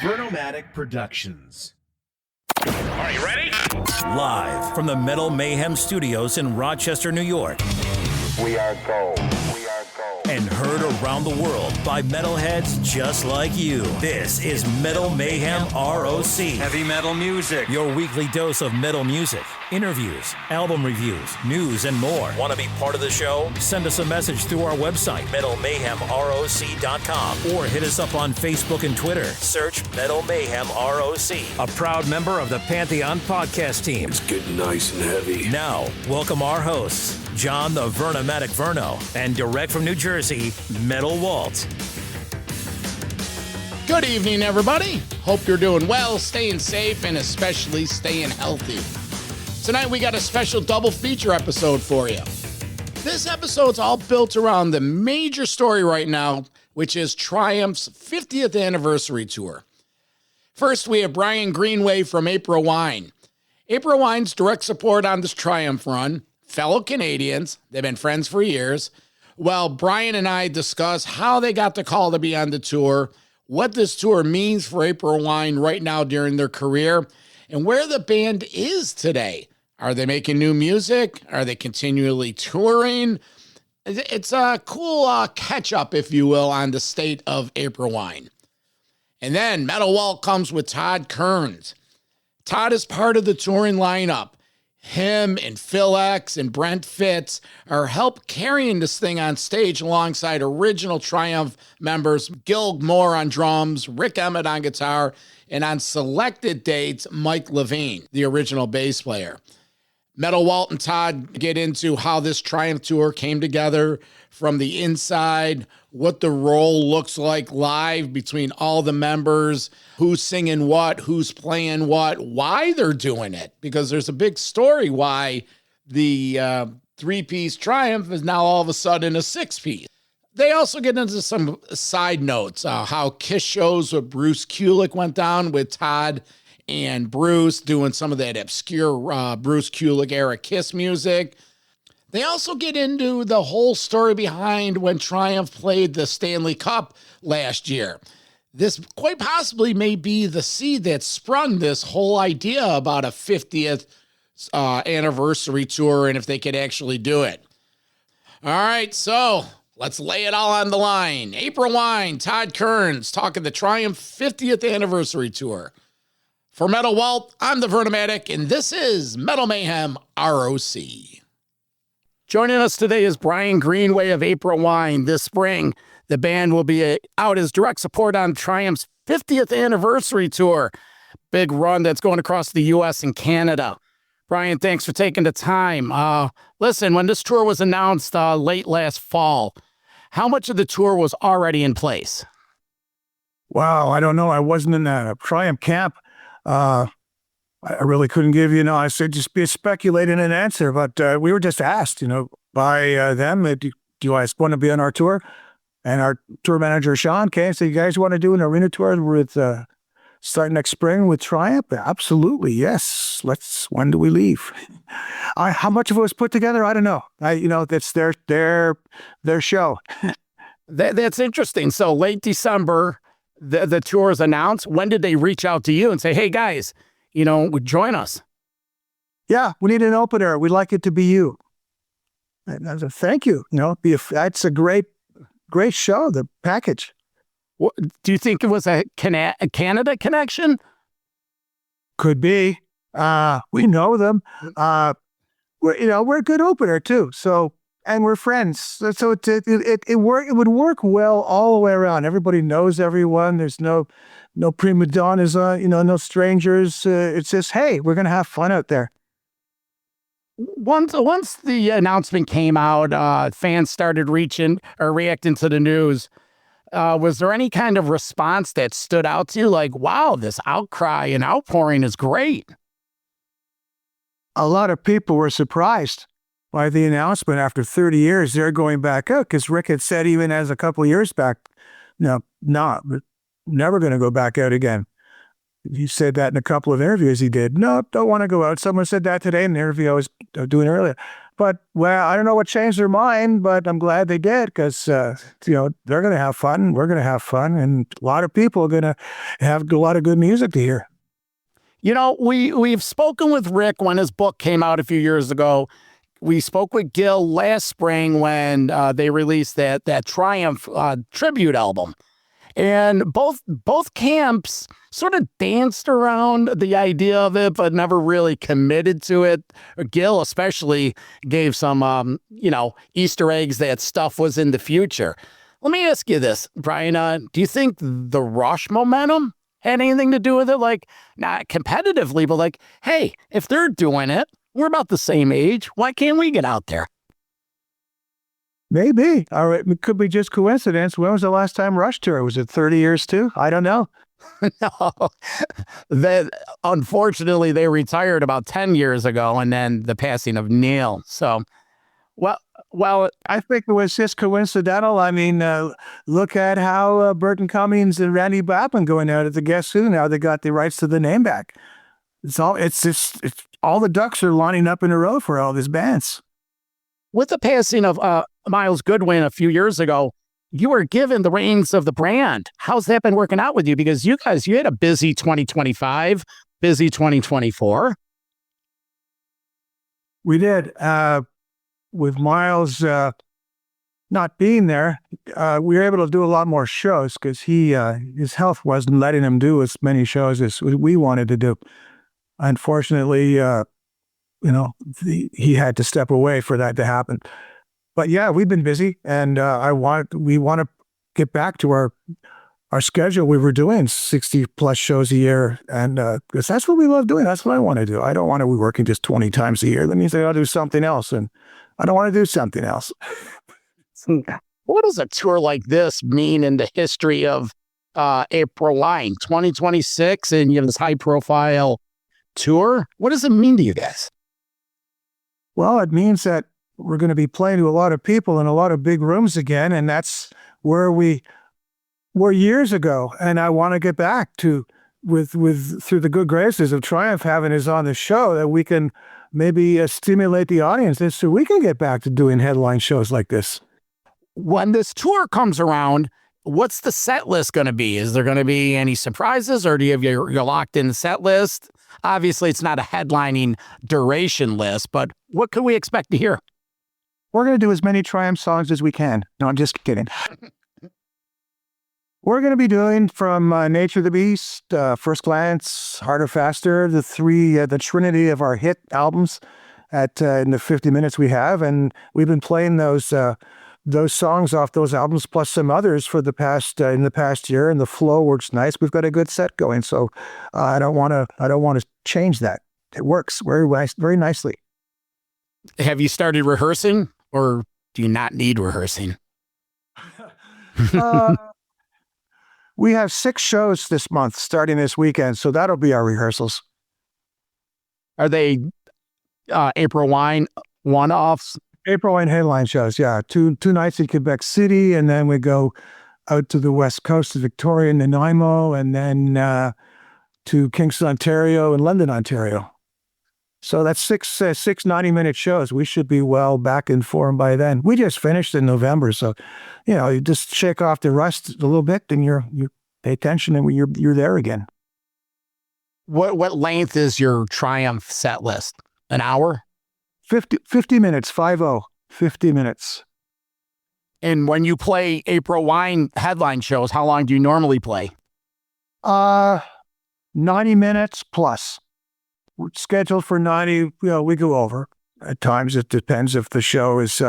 Vernomatic Productions. Are you ready? Live from the Metal Mayhem Studios in Rochester, New York. We are gold. And heard around the world by metalheads just like you. This is Metal Mayhem ROC. Heavy metal music. Your weekly dose of metal music, interviews, album reviews, news, and more. Want to be part of the show? Send us a message through our website, metalmayhemroc.com, or hit us up on Facebook and Twitter. Search Metal Mayhem ROC, a proud member of the Pantheon podcast team. It's getting nice and heavy. Now, welcome our hosts, John the Vernomatic Verno, and direct from New Jersey, Metal Walt. Good evening, everybody. Hope you're doing well, staying safe, and especially staying healthy. Tonight, we got a special double feature episode for you. This episode's all built around the major story right now, which is Triumph's 50th anniversary tour. First, we have Brian Greenway from April Wine. April Wine's direct support on this Triumph run. Fellow Canadians, they've been friends for years. Well, Brian and I discuss how they got the call to be on the tour, what this tour means for April Wine right now during their career, and where the band is today. Are they making new music? Are they continually touring? It's a cool catch-up, if you will, on the state of April Wine. And then Metal Walt comes with Todd Kerns. Todd is part of the touring lineup. Him and Phil X and Brent Fitz are help carrying this thing on stage alongside original Triumph members Gil Moore on drums, Rick Emmett on guitar, and on selected dates, Mike Levine, the original bass player. Metal Walt and Todd get into how this Triumph tour came together from the inside, what the role looks like live between all the members, who's singing what, who's playing what, why they're doing it, because there's a big story why the three-piece Triumph is now all of a sudden a six-piece. They also get into some side notes, how Kiss shows with Bruce Kulick went down with Todd and Bruce doing some of that obscure Bruce Kulick era Kiss music. They also get into the whole story behind when Triumph played the Stanley Cup last year. This quite possibly may be the seed that sprung this whole idea about a 50th anniversary tour and if they could actually do it. All right, so let's lay it all on the line. April Wine, Todd Kerns, talking the Triumph 50th anniversary tour. For Metal Walt, I'm the Vernomatic, and this is Metal Mayhem ROC. Joining us today is Brian Greenway of April Wine. This spring, the band will be out as direct support on Triumph's 50th anniversary tour. Big run that's going across the U.S. and Canada. Brian, thanks for taking the time. Listen, when this tour was announced late last fall, how much of the tour was already in place? Wow, I don't know. I wasn't in that Triumph camp. I really couldn't give you, I said just be speculating an answer, but we were just asked, by them, do you guys want to be on our tour? And our tour manager, Sean, came and said, you guys want to do an arena tour with starting next spring with Triumph? Absolutely, yes. When do we leave? How much of it was put together? I don't know. That's their show. That's interesting. So late December, the tour is announced. When did they reach out to you and say, hey, guys, join us? Yeah, we need an opener. We'd like it to be you. And I said, thank you. That's a great show, the package. What, do you think it was a Canada connection? Could be. We know them. We're a good opener too. So, and we're friends. So it would work well all the way around. Everybody knows everyone. There's no prima donnas, no strangers. It's just, hey, we're gonna have fun out there. Once the announcement came out, fans started reacting to the news. Was there any kind of response that stood out to you? Like, wow, this outcry and outpouring is great. A lot of people were surprised by the announcement after 30 years. They're going back out because Rick had said even as a couple of years back, never going to go back out again. He said that in a couple of interviews he did. No, don't want to go out. Someone said that today in the interview I was doing earlier. But, well, I don't know what changed their mind, but I'm glad they did because, they're going to have fun. We're going to have fun. And a lot of people are going to have a lot of good music to hear. We've spoken with Rick when his book came out a few years ago. We spoke with Gil last spring when they released that Triumph tribute album. And both camps sort of danced around the idea of it, but never really committed to it. Gil especially gave some, Easter eggs that stuff was in the future. Let me ask you this, Brian. Do you think the Rush momentum had anything to do with it? Like, not competitively, but like, hey, if they're doing it, we're about the same age. Why can't we get out there? Maybe. All right. It could be just coincidence. When was the last time Rush toured? Was it 30 years too? I don't know. No. Unfortunately, they retired about 10 years ago, and then the passing of Neil. So, well, I think it was just coincidental. I mean, look at how Burton Cummings and Randy Bachman going out at the Guess Who. Now they got the rights to the name back. It's all the ducks are lining up in a row for all these bands. With the passing of Miles Goodwin a few years ago, you were given the reins of the brand. How's that been working out with you? Because you had a busy 2025, busy 2024. We did. With Miles not being there, we were able to do a lot more shows because his health wasn't letting him do as many shows as we wanted to do. Unfortunately, he had to step away for that to happen. But yeah, we've been busy, and we want to get back to our schedule. We were doing 60 plus shows a year, and because that's what we love doing. That's what I want to do. I don't want to be working just 20 times a year. That means I got to do something else, and I don't want to do something else. What does a tour like this mean in the history of April Wine 2026, and you have this high profile tour? What does it mean to you guys? Well, it means that we're going to be playing to a lot of people in a lot of big rooms again, and that's where we were years ago. And I want to get back to through the good graces of Triumph having us on the show, that we can maybe stimulate the audience, and so we can get back to doing headline shows like this. When this tour comes around, what's the set list going to be? Is there going to be any surprises, or do you have your locked in set list? Obviously, it's not a headlining duration list, but what can we expect to hear? We're going to do as many Triumph songs as we can. No, I'm just kidding. We're going to be doing from Nature of the Beast, First Glance, Harder, Faster, the trinity of our hit albums in the 50 minutes we have. And we've been playing those songs off those albums plus some others for the past year, and the flow works nice. We've got a good set going, so I don't want to change that. It works very nicely. Have you started rehearsing, or do you not need rehearsing? We have 6 shows this month starting this weekend, so that'll be our rehearsals. Are they April Wine one-offs? April Wine headline shows, yeah. Two nights in Quebec City, and then we go out to the west coast of Victoria and Nanaimo, and then to Kingston, Ontario, and London, Ontario. So that's 6 90-minute shows. We should be well back in form by then. We just finished in November, so you just shake off the rust a little bit, and you pay attention, and you're there again. What length is your Triumph set list? An hour? 50 minutes, 50 minutes. And when you play April Wine headline shows, how long do you normally play? 90 minutes plus. We're scheduled for 90, we go over. At times it depends if the show is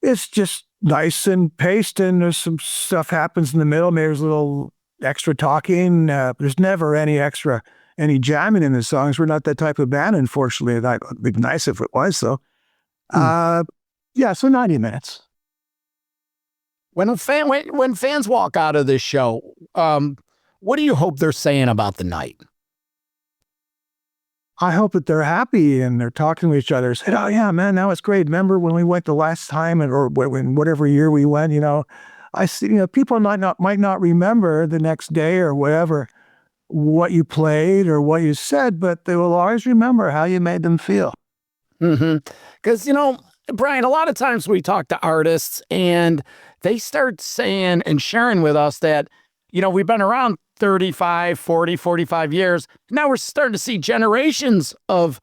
it's just nice and paced, and there's some stuff happens in the middle. Maybe there's a little extra talking. There's never any jamming in the songs. We're not that type of band, unfortunately. It'd be nice if it was, though. So 90 minutes. When fans walk out of this show, what do you hope they're saying about the night? I hope that they're happy and they're talking to each other. Said, "Oh yeah, man, that was great. Remember when we went the last time, or when whatever year we went? I see. People might not remember the next day or whatever what you played or what you said, but they will always remember how you made them feel." Because, Brian, a lot of times we talk to artists and they start saying and sharing with us that, we've been around 35, 40, 45 years. Now we're starting to see generations of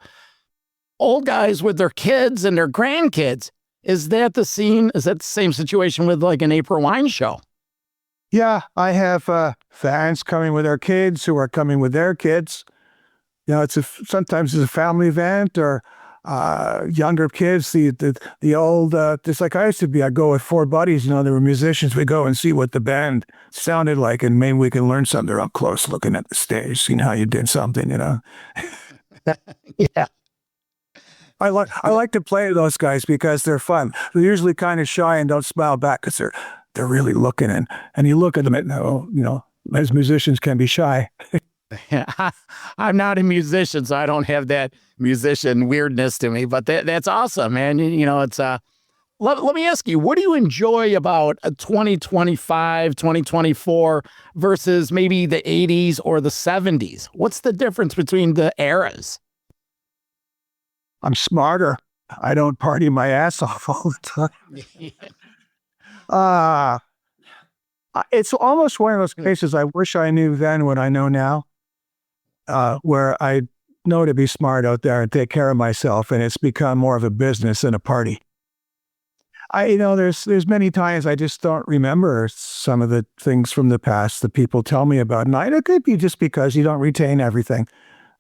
old guys with their kids and their grandkids. Is that the scene? Is that the same situation with like an April Wine show? Yeah, I have fans coming with their kids who are coming with their kids. Sometimes it's a family event or younger kids. The old, just like I used to be, I'd go with four buddies, they were musicians. We go and see what the band sounded like, and maybe we can learn something. They're up close looking at the stage, seeing how you did something, Yeah. I like to play those guys because they're fun. They're usually kind of shy and don't smile back because they're really looking, and you look at them and, as musicians can be shy. I'm not a musician, so I don't have that musician weirdness to me, but that's awesome, man. It's let me ask you, what do you enjoy about 2025, 2024 versus maybe the 80s or the 70s? What's the difference between the eras? I'm smarter. I don't party my ass off all the time. It's almost one of those cases I wish I knew then what I know now, where I know to be smart out there and take care of myself, and it's become more of a business than a party. There's many times I just don't remember some of the things from the past that people tell me about, and it could be just because you don't retain everything.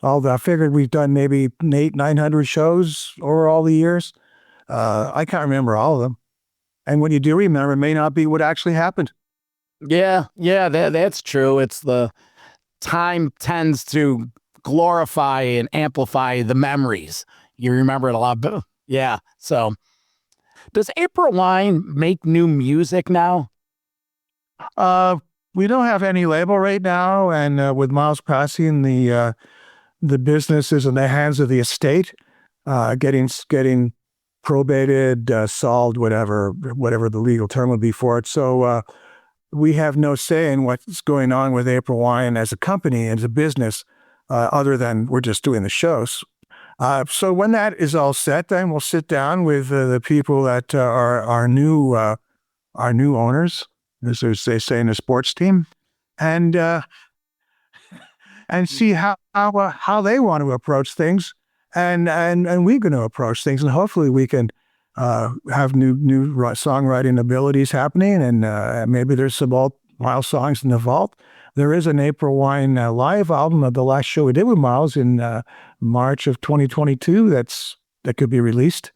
I figured we've done maybe 900 shows over all the years. I can't remember all of them. And when you do remember, it may not be what actually happened. Yeah, that's true. It's the time tends to glorify and amplify the memories. You remember it a lot better. Yeah. So does April Wine make new music now? We don't have any label right now. And with Miles passing, the business is in the hands of the estate, getting probated, solved, whatever the legal term would be for it. So we have no say in what's going on with April Wine as a company, as a business, other than we're just doing the shows. So when that is all set, then we'll sit down with the people that are our new owners, as they say in the sports team, and see how they want to approach things, and we're going to approach things, and hopefully we can have new songwriting abilities happening, and maybe there's some old Miles songs in the vault. There is an April Wine live album of the last show we did with Miles in March of 2022 that could be released.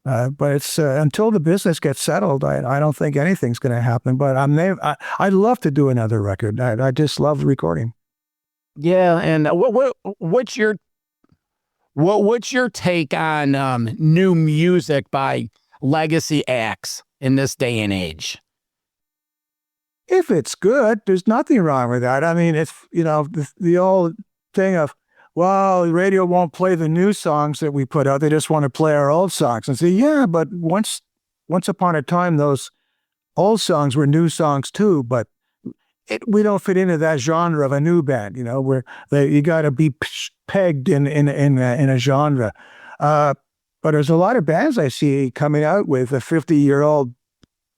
But it's until the business gets settled, I don't think anything's going to happen. But I'd love to do another record. I just love recording. Yeah, and what's your take on new music by legacy acts in this day and age? If it's good, there's nothing wrong with that. I mean, it's the old thing of, well, the radio won't play the new songs that we put out. They just want to play our old songs. And say, yeah, but once upon a time, those old songs were new songs too. But we don't fit into that genre of a new band. Where you got to be pegged in a genre. But there's a lot of bands I see coming out with 50-year-old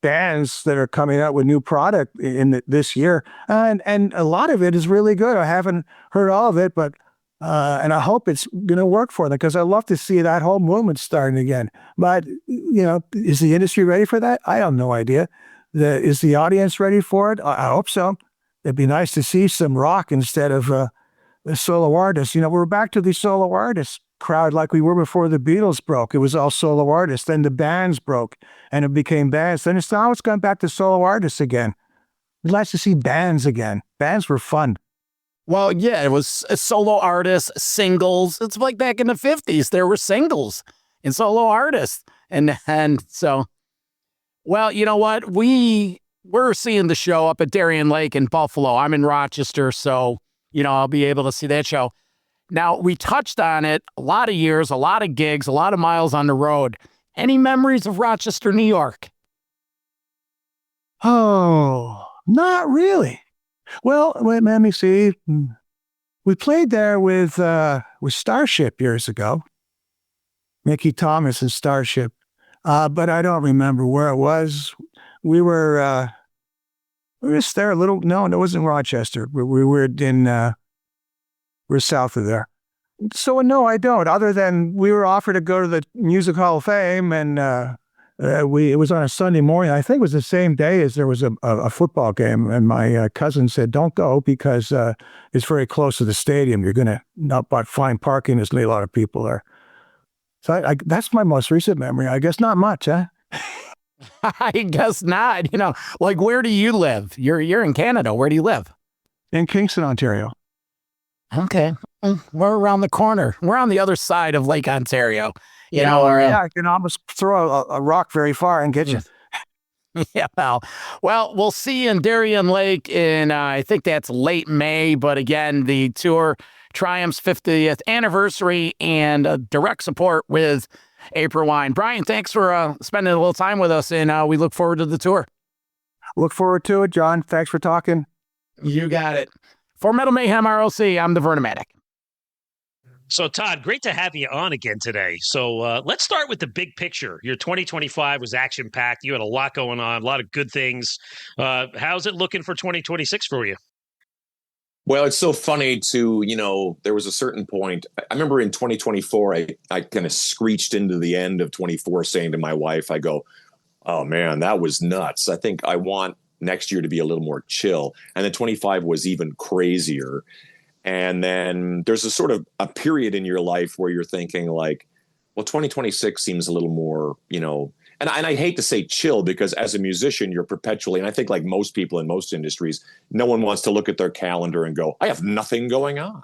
bands that are coming out with new product in this year, and a lot of it is really good. I haven't heard all of it, but and I hope it's going to work for them, because I love to see that whole movement starting again. But is the industry ready for that? I have no idea. Is the audience ready for it? I hope so. It'd be nice to see some rock instead of the solo artists. We're back to the solo artists crowd like we were before the Beatles broke. It was all solo artists. Then the bands broke and it became bands. Then it's gone back to solo artists again. We'd like to see bands again. Bands were fun. Well, yeah, it was solo artists, singles. It's like back in the 50s, there were singles and solo artists. And so, well, you know what? We're seeing the show up at Darien Lake in Buffalo. I'm in Rochester, so, I'll be able to see that show. Now, we touched on it, a lot of years, a lot of gigs, a lot of miles on the road. Any memories of Rochester, New York? Oh, not really. Well, let me see. We played there with Starship years ago. Mickey Thomas and Starship. But I don't remember where it was. We were just there a little. No, it wasn't Rochester. We were we're south of there. So no, I don't. Other than we were offered to go to the Music Hall of Fame, and it was on a Sunday morning. I think it was the same day as there was a football game, and my cousin said, "Don't go because it's very close to the stadium. You're going to not find parking. There's a lot of people there." So that's my most recent memory. I guess not much, huh? I guess not. Like, where do you live? You're in Canada. Where do you live? In Kingston, Ontario. Okay. We're around the corner. We're on the other side of Lake Ontario. Yeah, I can almost throw a rock very far and get you. Yeah, well, we'll see you in Darien Lake in, I think that's late May. But again, the tour Triumph's 50th anniversary and direct support with April Wine. Brian, thanks for spending a little time with us, and we look forward to the tour. Look forward to it, John. Thanks for talking. You got it. For Metal Mayhem ROC, I'm the Vernomatic. So, Todd, great to have you on again today. So let's start with the big picture. Your 2025 was action-packed. You had a lot going on, a lot of good things. How's it looking for 2026 for you? Well, it's so funny there was a certain point. I remember in 2024, I kind of screeched into the end of 24 saying to my wife, I go, oh, man, that was nuts. I think I want next year to be a little more chill. And then 25 was even crazier. And then there's a sort of a period in your life where you're thinking like, well, 2026 seems a little more, and I hate to say chill because as a musician, you're perpetually, and I think like most people in most industries, no one wants to look at their calendar and go, I have nothing going on,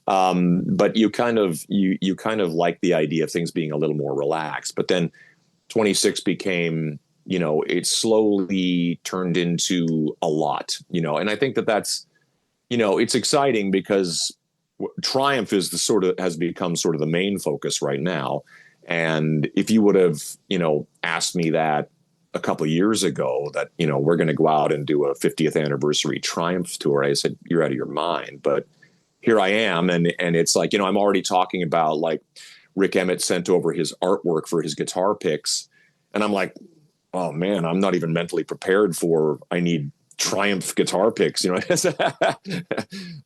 but you kind of like the idea of things being a little more relaxed. But then 26 became, it slowly turned into a lot, and I think that's, it's exciting because Triumph has become sort of the main focus right now. And if you would have, asked me that a couple of years ago that, we're going to go out and do a 50th anniversary Triumph tour, I said, you're out of your mind. But here I am. And it's like, I'm already talking about like Rick Emmett sent over his artwork for his guitar picks. And I'm like, oh man, I'm not even mentally prepared I need Triumph guitar picks,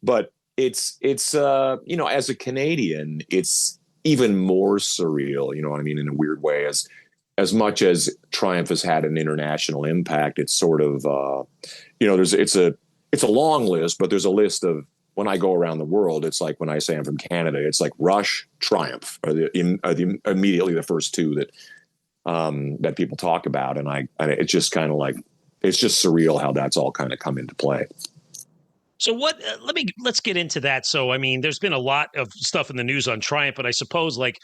but it's as a Canadian, it's even more surreal, you know what I mean, in a weird way, as much as Triumph has had an international impact. It's sort of, it's a long list, but there's a list of, when I go around the world, it's like when I say I'm from Canada, it's like Rush, Triumph are immediately the first two that people talk about. And it's just kind of like, it's just surreal how that's all kind of come into play. So let's get into that. So, I mean, there's been a lot of stuff in the news on Triumph, but I suppose like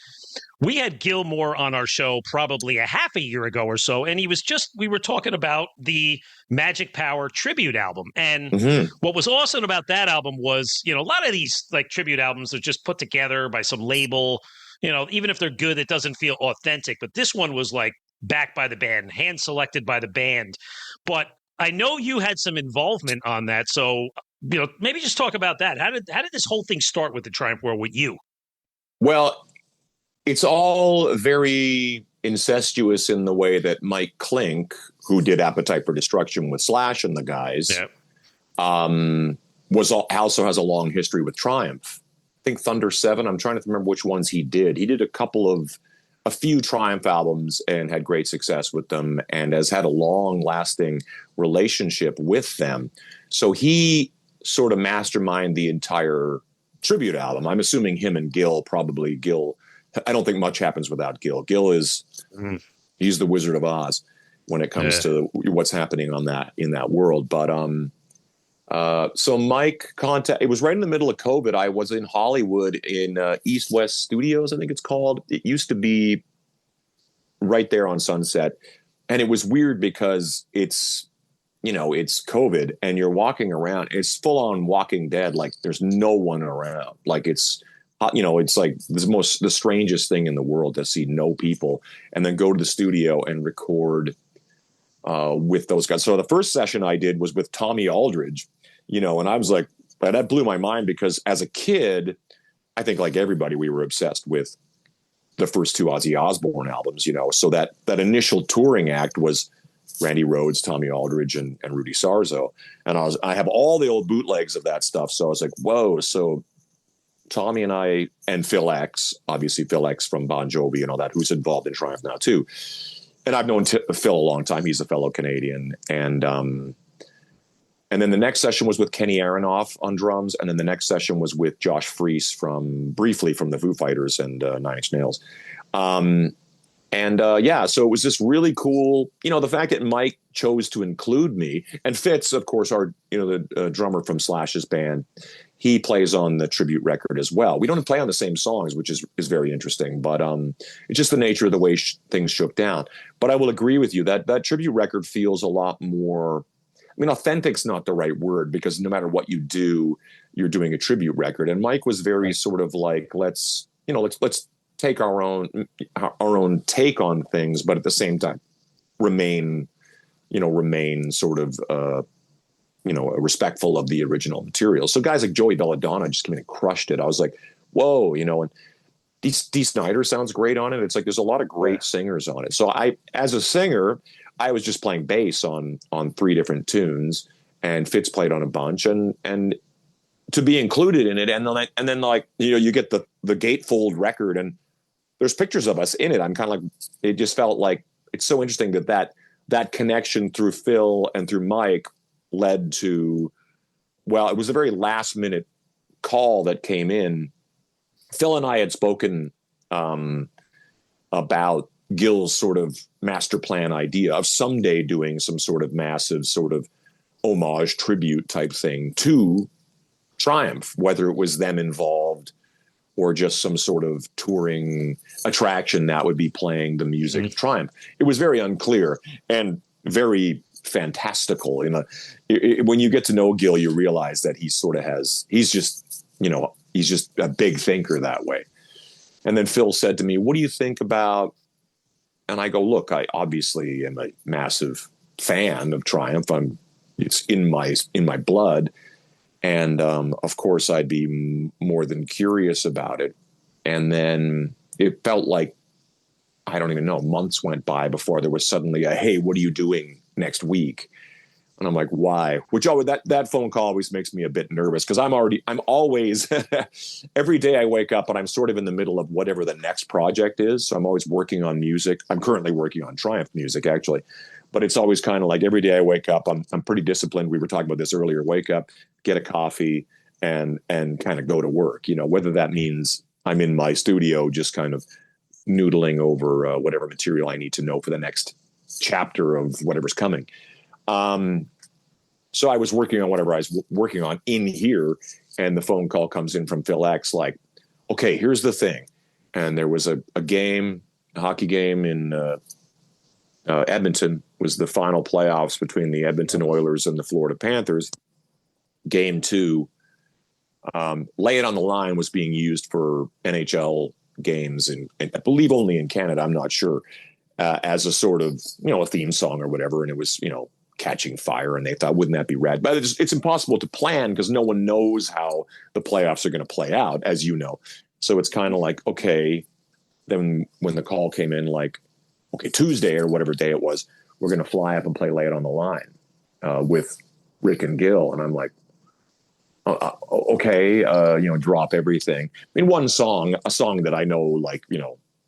we had Gilmore on our show probably a half a year ago or so. And we were talking about the Magic Power tribute album. And what was awesome about that album was, a lot of these like tribute albums are just put together by some label, even if they're good, it doesn't feel authentic. But this one was like backed by the band, hand selected by the band. But I know you had some involvement on that. So, maybe just talk about that. How did this whole thing start with the Triumph World with you? Well, it's all very incestuous in the way that Mike Klink, who did Appetite for Destruction with Slash and the guys, also has a long history with Triumph. I think Thunder 7, I'm trying to remember which ones he did. He did a few Triumph albums and had great success with them and has had a long-lasting relationship with them. So he sort of masterminded the entire tribute album. I'm assuming him and Gil. I don't think much happens without Gil. Gil is he's the Wizard of Oz when it comes to what's happening in that world. But so Mike it was right in the middle of COVID. I was in Hollywood in East West Studios, I think it's called. It used to be right there on Sunset. And it was weird because it's COVID and you're walking around. It's full on Walking Dead. Like there's no one around. Like it's like the strangest thing in the world to see no people and then go to the studio and record with those guys. So the first session I did was with Tommy Aldridge, and I was like, that blew my mind because as a kid, I think like everybody, we were obsessed with the first two Ozzy Osbourne albums, so that initial touring act was Randy Rhoads, Tommy Aldridge, and Rudy Sarzo. And I have all the old bootlegs of that stuff. So I was like, whoa. So Tommy and I, and Phil X, obviously Phil X from Bon Jovi and all that, who's involved in Triumph now too. And I've known Phil a long time. He's a fellow Canadian. And then the next session was with Kenny Aronoff on drums. And then the next session was with Josh Freese briefly from the Foo Fighters and Nine Inch Nails. So it was just really cool. The fact that Mike chose to include me, and Fitz, of course, the drummer from Slash's band, he plays on the tribute record as well. We don't play on the same songs, which is very interesting, but it's just the nature of the way things shook down. But I will agree with you that tribute record feels a lot more, authentic's not the right word, because no matter what you do, you're doing a tribute record. And Mike was very sort of like, let's take our own take on things, but at the same time remain sort of respectful of the original material. So guys like Joey Belladonna just came in and crushed it. I was like, whoa, and Dee Snider sounds great on it. It's like there's a lot of great singers on it. So as a singer, I was just playing bass on 3 different tunes, and Fitz played on a bunch, and to be included in it, and then you get the gatefold record, and there's pictures of us in it. I'm kind of like, it just felt like it's so interesting that connection through Phil and through Mike led to, it was a very last minute call that came in. Phil and I had spoken about Gil's sort of master plan idea of someday doing some sort of massive sort of homage tribute type thing to Triumph, whether it was them involved or just some sort of touring attraction that would be playing the music of Triumph. It was very unclear and very fantastical. When you get to know Gil, you realize that he's just a big thinker that way. And then Phil said to me, what do you think about, and I go, look, I obviously am a massive fan of Triumph. It's in my blood. And of course, I'd be more than curious about it. And then it felt like, I don't even know, months went by before there was suddenly a, hey, what are you doing next week? And I'm like, why? That phone call always makes me a bit nervous, because I'm always, every day I wake up and I'm sort of in the middle of whatever the next project is. So I'm always working on music. I'm currently working on Triumph music, actually. But it's always kind of like every day I wake up, I'm pretty disciplined. We were talking about this earlier. Wake up, get a coffee, and kind of go to work. Whether that means I'm in my studio just kind of noodling over whatever material I need to know for the next chapter of whatever's coming. So I was working on whatever I was working on in here, and the phone call comes in from Phil X, like, okay, here's the thing. And there was a hockey game in Edmonton. Was the final playoffs between the Edmonton Oilers and the Florida Panthers. Game 2, Lay It on the Line was being used for NHL games, and I believe only in Canada, I'm not sure, as a sort of, a theme song or whatever. And it was, catching fire, and they thought, wouldn't that be rad? But it's impossible to plan, because no one knows how the playoffs are going to play out, as you know. So it's kind of like, okay, then when the call came in, like, okay, Tuesday or whatever day it was, we're going to fly up and play Lay It on the Line with Rick and Gil. And I'm like, okay, drop everything. I mean, a song that I know, like,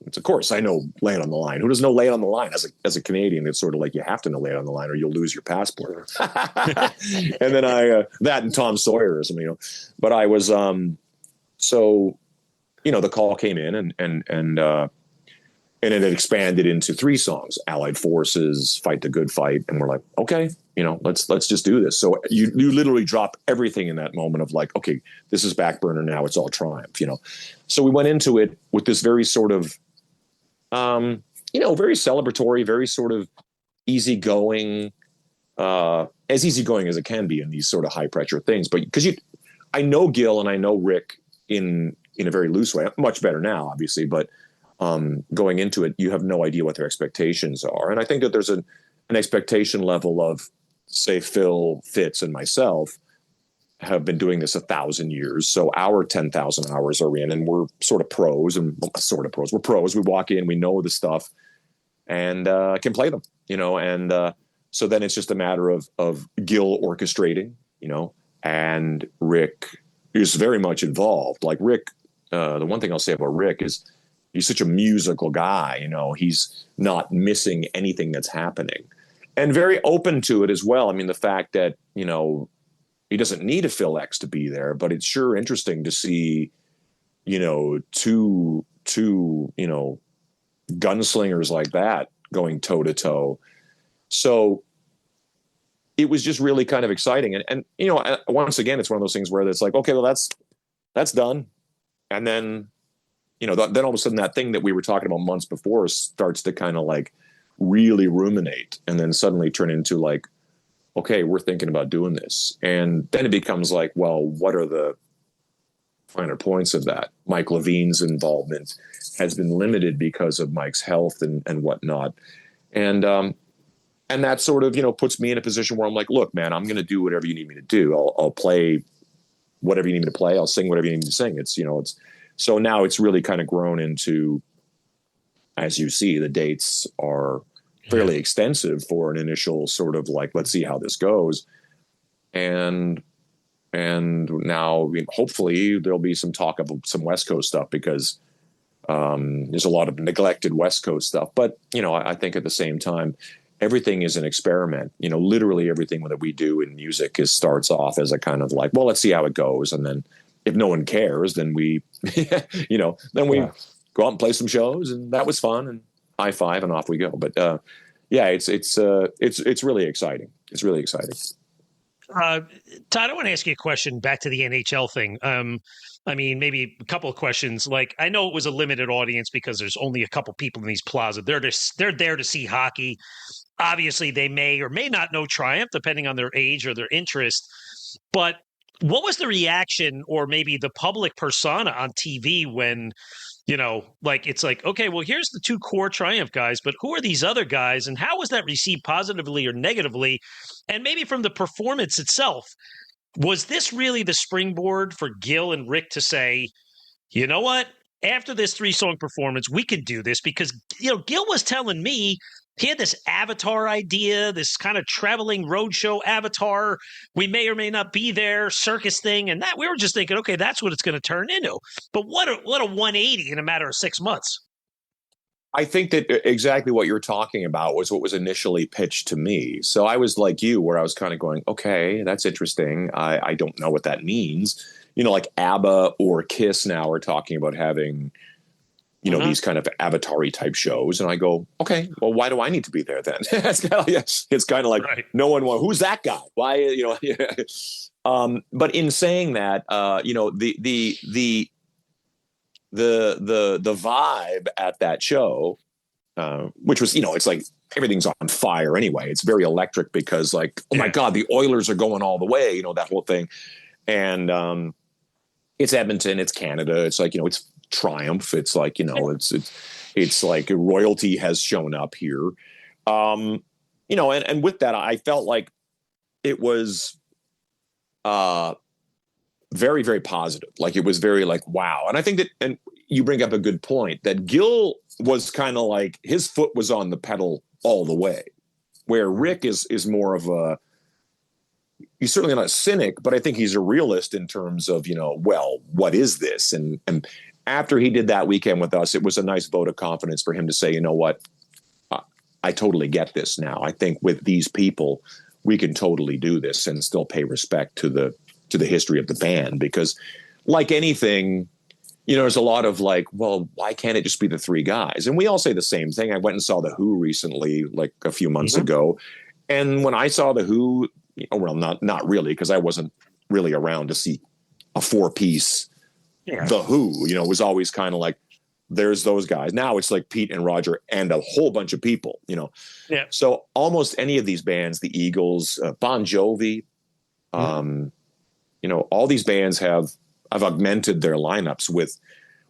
it's, of course, I know Lay It on the Line. Who doesn't know Lay It on the Line? As a Canadian, it's sort of like you have to know Lay It on the Line or you'll lose your passport. And then that and Tom Sawyer or something, But I was, so, the call came in and it had expanded into 3 songs: Allied Forces, Fight the Good Fight. And we're like, okay, let's just do this. So you literally drop everything in that moment of like, okay, this is back burner now. It's all Triumph, So we went into it with this very sort of, very celebratory, very sort of easygoing, as easygoing as it can be in these sort of high pressure things. But because I know Gil and I know Rick in a very loose way, much better now, obviously, but going into it, you have no idea what their expectations are. And I think that there's an expectation level of, say, Phil, Fitz, and myself have been doing this 1,000 years. So our 10,000 hours are in, and we're sort of pros, We're pros. We walk in, we know the stuff, and can play them, and so then it's just a matter of Gil orchestrating, and Rick is very much involved. Like Rick, the one thing I'll say about Rick is he's such a musical guy, he's not missing anything that's happening, and very open to it as well. I mean, the fact that, he doesn't need a Phil X to be there, but it's sure interesting to see, two gunslingers like that going toe to toe. So it was just really kind of exciting. And once again, it's one of those things where it's like, okay, well, that's done. And then, then all of a sudden that thing that we were talking about months before starts to kind of like really ruminate, and then suddenly turn into like, okay, we're thinking about doing this. And then it becomes like, well, what are the finer points of that? Mike Levine's involvement has been limited because of Mike's health and whatnot. And that sort of, puts me in a position where I'm like, look, man, I'm going to do whatever you need me to do. I'll play whatever you need me to play. I'll sing whatever you need me to sing. It's so now it's really kind of grown into, as you see, the dates are fairly extensive for an initial sort of like, let's see how this goes. And now hopefully there'll be some talk of some West Coast stuff, because there's a lot of neglected West Coast stuff. But, I think at the same time, everything is an experiment. Literally everything that we do in music starts off as a kind of like, well, let's see how it goes. And then if no one cares, then we, go out and play some shows, and that was fun, and high five, and off we go. But it's really exciting. It's really exciting. Todd, I want to ask you a question back to the NHL thing. Maybe a couple of questions. Like, I know it was a limited audience because there's only a couple people in these plazas. They're there to see hockey. Obviously, they may or may not know Triumph, depending on their age or their interest. But what was the reaction, or maybe the public persona on TV when, it's like, okay, well, here's the two core Triumph guys, but who are these other guys, and how was that received positively or negatively? And maybe from the performance itself, was this really the springboard for Gil and Rick to say, you know what, after this 3-song performance, we could do this? Because, Gil was telling me he had this avatar idea, this kind of traveling roadshow avatar. We may or may not be there, circus thing. And that we were just thinking, okay, that's what it's going to turn into. But what a 180 in a matter of 6 months. I think that exactly what you're talking about was what was initially pitched to me. So I was like you, where I was kind of going, okay, that's interesting. I don't know what that means. Like ABBA or Kiss now are talking about having, these kind of avatar-y type shows. And I go, okay, well, why do I need to be there then? It's kind of like, right. No one wants, who's that guy? Why, but in saying that, the vibe at that show, which was, it's like everything's on fire anyway. It's very electric because like, oh my God, the Oilers are going all the way, that whole thing. And it's Edmonton, it's Canada. It's like, it's Triumph. It's like, it's like royalty has shown up here. And with that, I felt like it was very, very positive. Like it was very like, wow. And I think that, and you bring up a good point, that Gil was kind of like his foot was on the pedal all the way, where Rick is more of he's certainly not a cynic, but I think he's a realist in terms of, well, what is this? And after he did that weekend with us, it was a nice vote of confidence for him to say, you know what, I totally get this now. I think with these people, we can totally do this and still pay respect to the history of the band. Because like anything, there's a lot of like, well, why can't it just be the three guys? And we all say the same thing. I went and saw The Who recently, like a few months ago. And when I saw The Who, well, not really, because I wasn't really around to see a 4-piece The Who. It was always kind of like, there's those guys. Now it's like Pete and Roger and a whole bunch of people, Yeah. So almost any of these bands, the Eagles, Bon Jovi, all these bands I've augmented their lineups with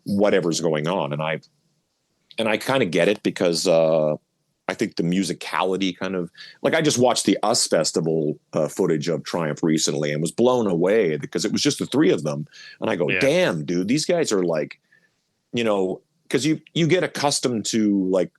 whatever's going on. And I kind of get it because I think the musicality kind of like I just watched the US Festival footage of Triumph recently and was blown away because it was just the three of them. And I go, damn, dude, these guys are like, you know, because you get accustomed to like,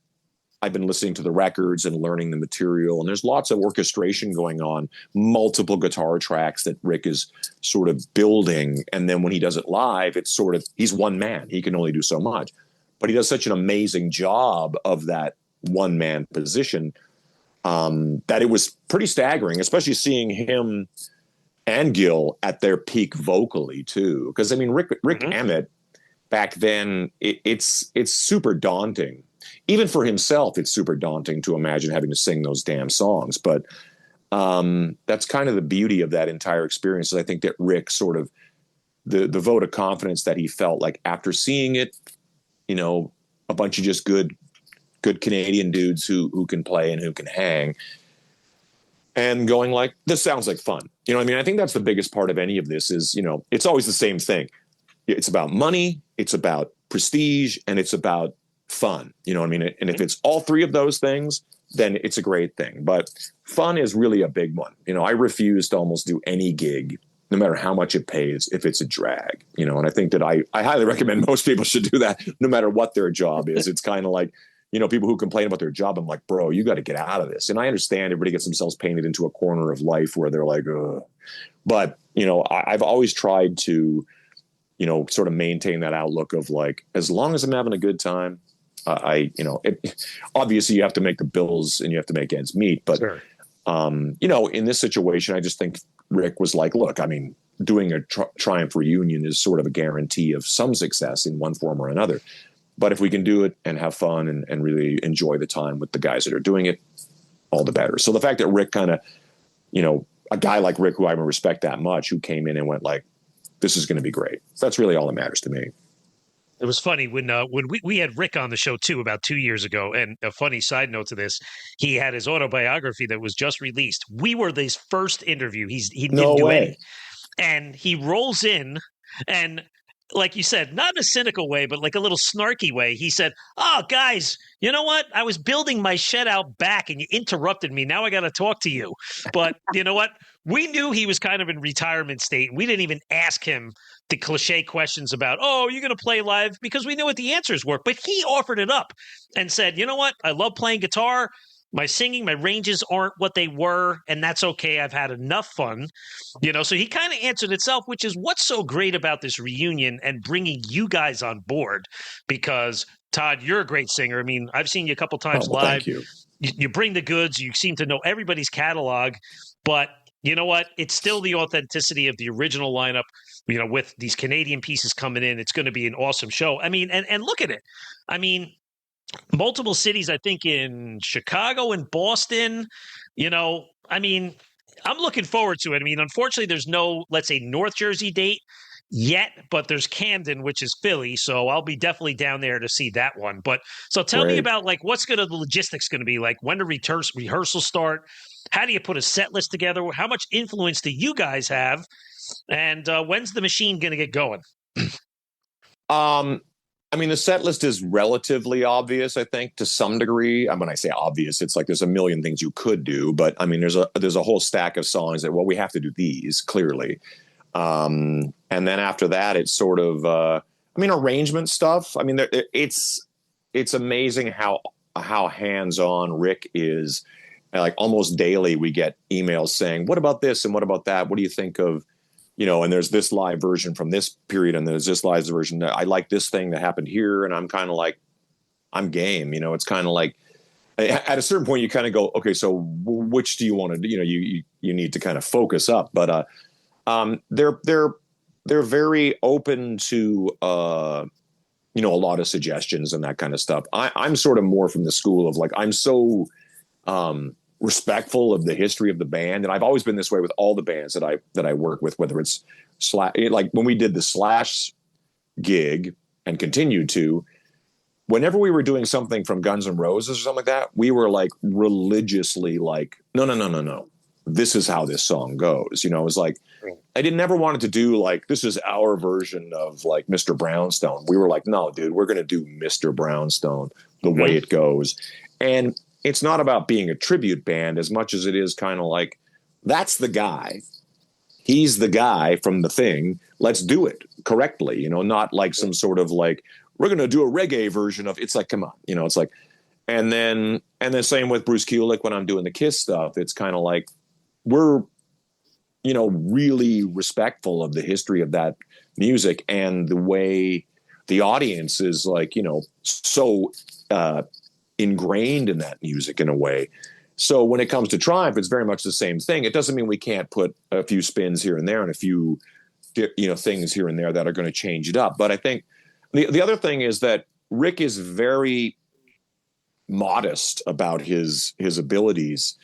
I've been listening to the records and learning the material, and there's lots of orchestration going on, multiple guitar tracks that Rick is sort of building. And then when he does it live, it's sort of, he's one man. He can only do so much, but he does such an amazing job of that one man position that it was pretty staggering, especially seeing him and Gil at their peak vocally too. Because I mean, Rick Emmett back then, it's super daunting. Even for himself, it's super daunting to imagine having to sing those damn songs. But that's kind of the beauty of that entire experience. Is I think that Rick sort of the vote of confidence that he felt like after seeing it, you know, a bunch of just good Canadian dudes who can play and who can hang, and going like, this sounds like fun. You know what I mean? I think that's the biggest part of any of this is, you know, it's always the same thing. It's about money, it's about prestige, and it's about fun. You know what I mean? And if it's all three of those things, then it's a great thing. But fun is really a big one. You know, I refuse to almost do any gig, no matter how much it pays, if it's a drag, you know, and I think that I highly recommend most people should do that no matter what their job is. It's kind of like, you know, people who complain about their job, I'm like, bro, you got to get out of this. And I understand everybody gets themselves painted into a corner of life where they're like, ugh. But, you know, I've always tried to, you know, sort of maintain that outlook of like, as long as I'm having a good time, obviously you have to make the bills and you have to make ends meet. But, sure. You know, in this situation, I just think Rick was like, look, I mean, doing a Triumph reunion is sort of a guarantee of some success in one form or another. But if we can do it and have fun and really enjoy the time with the guys that are doing it, all the better. So the fact that Rick kind of, you know, a guy like Rick, who I respect that much, who came in and went like, this is going to be great. That's really all that matters to me. It was funny when we had Rick on the show too about 2 years ago, and a funny side note to this, he had his autobiography that was just released. We were his first interview. He didn't do any, and he rolls in, and like you said, not in a cynical way, but like a little snarky way. He said, "Oh, guys, you know what? I was building my shed out back, and you interrupted me. Now I got to talk to you." But you know what? We knew he was kind of in retirement state. We didn't even ask him the cliche questions about, oh, you're going to play live, because we knew what the answers were. But he offered it up and said, you know what? I love playing guitar. My singing, my ranges aren't what they were, and that's okay. I've had enough fun. You know, so he kind of answered itself, which is what's so great about this reunion and bringing you guys on board, because Todd, you're a great singer. I mean, I've seen you a couple times live. Thank you. You bring the goods. You seem to know everybody's catalog, but you know what? It's still the authenticity of the original lineup, you know, with these Canadian pieces coming in. It's going to be an awesome show. I mean, and look at it. I mean, multiple cities, I think in Chicago and Boston, you know, I mean, I'm looking forward to it. I mean, unfortunately, there's no, let's say, North Jersey date yet, but there's Camden, which is Philly. So I'll be definitely down there to see that one. But so tell me about like, the logistics going to be like, when do rehearsals start? How do you put a set list together? How much influence do you guys have? And when's the machine going to get going? I mean, the set list is relatively obvious, I think, to some degree. When I say obvious, it's like there's a million things you could do. But I mean, there's a whole stack of songs that, well, we have to do these, clearly. And then after that, it's sort of, arrangement stuff. I mean, it's amazing how hands-on Rick is. Like almost daily, we get emails saying, what about this and what about that? What do you think of, you know, and there's this live version from this period and there's this live version that I like this thing that happened here. And I'm kind of like, I'm game. You know, it's kind of like at a certain point you kind of go, okay, so which do you want to do? You know, you need to kind of focus up. But they're very open to, you know, a lot of suggestions and that kind of stuff. I'm sort of more from the school of like, I'm so respectful of the history of the band. And I've always been this way with all the bands that I work with, whether it's like when we did the Slash gig and continued to, whenever we were doing something from Guns N' Roses or something like that, we were like religiously like, no. This is how this song goes. You know, it was like, I never wanted to do like, this is our version of like Mr. Brownstone. We were like, no, dude, we're going to do Mr. Brownstone the way it goes. And it's not about being a tribute band as much as it is kind of like, that's the guy. He's the guy from the thing. Let's do it correctly, not like some sort of like, we're going to do a reggae version of, it's like, come on, it's like, and then same with Bruce Kulick when I'm doing the Kiss stuff. It's kind of like, we're, really respectful of the history of that music and the way the audience is like, so ingrained in that music in a way. So when it comes to Triumph, it's very much the same thing. It doesn't mean we can't put a few spins here and there and a few, things here and there that are going to change it up. But I think the other thing is that Rick is very modest about his abilities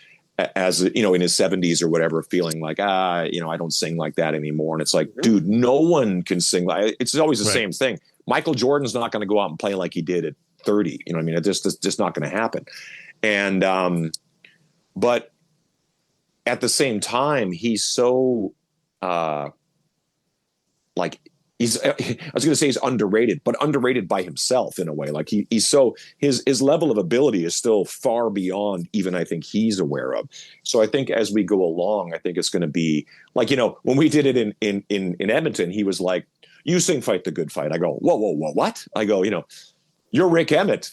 as, in his 70s or whatever, feeling like, I don't sing like that anymore. And it's like, dude, no one can sing. It's always the same thing. Michael Jordan's not going to go out and play like he did at 30. It's just not going to happen. And, but at the same time, he's so, I was going to say he's underrated, but underrated by himself in a way. Like he's so, his level of ability is still far beyond even I think he's aware of. So I think as we go along, I think it's going to be like, when we did it in Edmonton, he was like, you sing Fight the Good Fight. I go, whoa, what? I go, you're Rick Emmett.